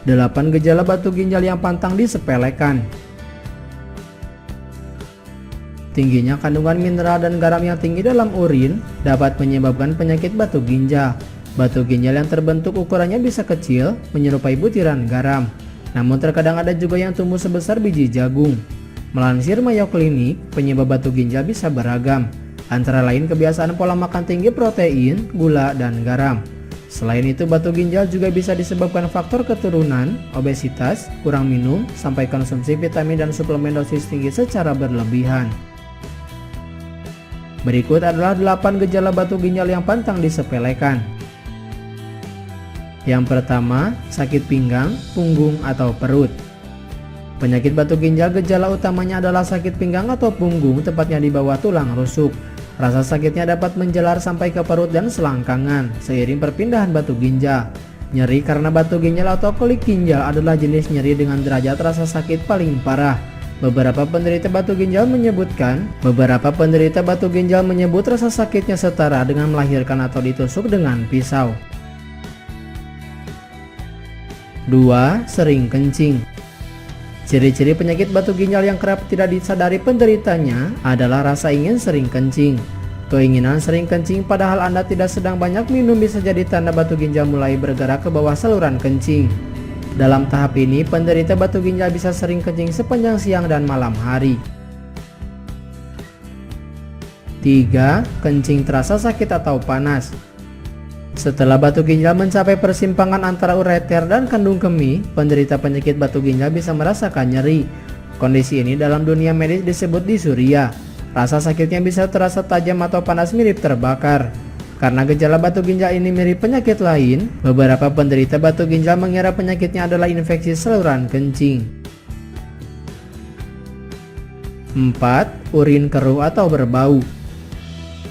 8 gejala batu ginjal yang pantang disepelekan. Tingginya kandungan mineral dan garam yang tinggi dalam urin dapat menyebabkan penyakit batu ginjal. Batu ginjal yang terbentuk ukurannya bisa kecil, menyerupai butiran garam. Namun terkadang ada juga yang tumbuh sebesar biji jagung. Melansir Mayo Clinic, penyebab batu ginjal bisa beragam, antara lain kebiasaan pola makan tinggi protein, gula, dan garam. Selain itu, batu ginjal juga bisa disebabkan faktor keturunan, obesitas, kurang minum, sampai konsumsi vitamin dan suplemen dosis tinggi secara berlebihan. Berikut adalah 8 gejala batu ginjal yang pantang disepelekan. Yang pertama, sakit pinggang, punggung, atau perut. Penyakit batu ginjal gejala utamanya adalah sakit pinggang atau punggung, tepatnya di bawah tulang rusuk. Rasa sakitnya dapat menjalar sampai ke perut dan selangkangan seiring perpindahan batu ginjal. Nyeri karena batu ginjal atau kolik ginjal adalah jenis nyeri dengan derajat rasa sakit paling parah. Beberapa penderita batu ginjal menyebut rasa sakitnya setara dengan melahirkan atau ditusuk dengan pisau. 2. Sering kencing. Ciri-ciri penyakit batu ginjal yang kerap tidak disadari penderitanya adalah rasa ingin sering kencing. Keinginan sering kencing padahal Anda tidak sedang banyak minum bisa jadi tanda batu ginjal mulai bergerak ke bawah saluran kencing. Dalam tahap ini, penderita batu ginjal bisa sering kencing sepanjang siang dan malam hari. 3. Kencing terasa sakit atau panas. Setelah batu ginjal mencapai persimpangan antara ureter dan kandung kemih, penderita penyakit batu ginjal bisa merasakan nyeri. Kondisi ini dalam dunia medis disebut disuria. Rasa sakitnya bisa terasa tajam atau panas mirip terbakar. Karena gejala batu ginjal ini mirip penyakit lain, beberapa penderita batu ginjal mengira penyakitnya adalah infeksi saluran kencing. 4. Urin keruh atau berbau.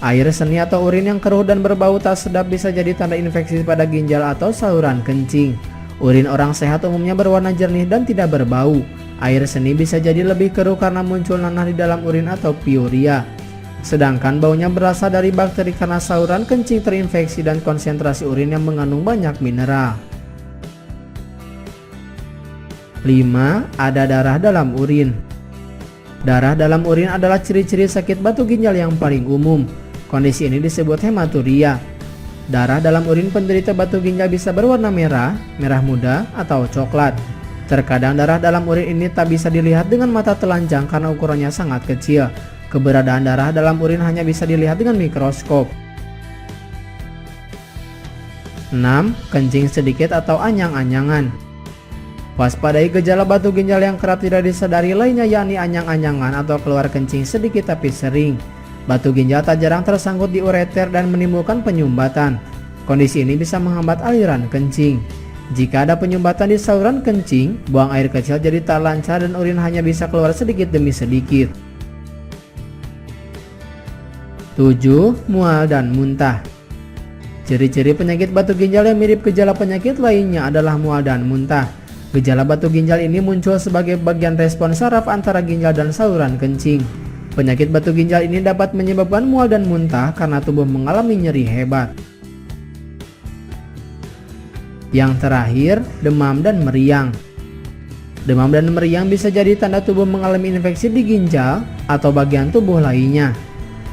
Air seni atau urin yang keruh dan berbau tak sedap bisa jadi tanda infeksi pada ginjal atau saluran kencing. Urin orang sehat umumnya berwarna jernih dan tidak berbau. Air seni bisa jadi lebih keruh karena muncul nanah di dalam urin atau piuria. Sedangkan baunya berasal dari bakteri karena saluran kencing terinfeksi dan konsentrasi urin yang mengandung banyak mineral. 5. Ada darah dalam urin. Darah dalam urin adalah ciri-ciri sakit batu ginjal yang paling umum. Kondisi ini disebut hematuria. Darah dalam urin penderita batu ginjal bisa berwarna merah, merah muda, atau coklat. Terkadang darah dalam urin ini tak bisa dilihat dengan mata telanjang karena ukurannya sangat kecil. Keberadaan darah dalam urin hanya bisa dilihat dengan mikroskop. 6. Kencing sedikit atau anyang-anyangan. Waspadai gejala batu ginjal yang kerap tidak disadari lainnya, yakni anyang-anyangan atau keluar kencing sedikit tapi sering. Batu ginjal tak jarang tersangkut di ureter dan menimbulkan penyumbatan. Kondisi ini bisa menghambat aliran kencing. Jika ada penyumbatan di saluran kencing, buang air kecil jadi tak lancar dan urin hanya bisa keluar sedikit demi sedikit. 7. Mual dan muntah. Ciri-ciri penyakit batu ginjal yang mirip gejala penyakit lainnya adalah mual dan muntah. Gejala batu ginjal ini muncul sebagai bagian respon saraf antara ginjal dan saluran kencing. Penyakit batu ginjal ini dapat menyebabkan mual dan muntah karena tubuh mengalami nyeri hebat. Yang terakhir, demam dan meriang. Demam dan meriang bisa jadi tanda tubuh mengalami infeksi di ginjal atau bagian tubuh lainnya.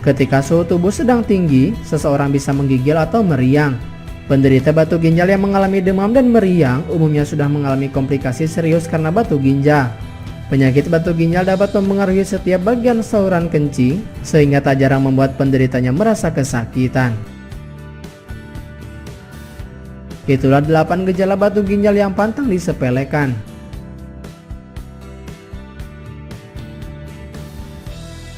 Ketika suhu tubuh sedang tinggi, seseorang bisa menggigil atau meriang. Penderita batu ginjal yang mengalami demam dan meriang umumnya sudah mengalami komplikasi serius karena batu ginjal. Penyakit batu ginjal dapat mempengaruhi setiap bagian saluran kencing, sehingga tak jarang membuat penderitanya merasa kesakitan. Itulah 8 gejala batu ginjal yang pantang disepelekan.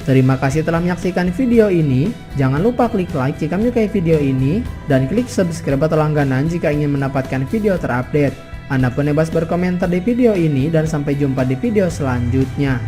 Terima kasih telah menyaksikan video ini. Jangan lupa klik like jika menyukai video ini, dan klik subscribe atau langganan jika ingin mendapatkan video terupdate. Anda pun bebas berkomentar di video ini, dan sampai jumpa di video selanjutnya.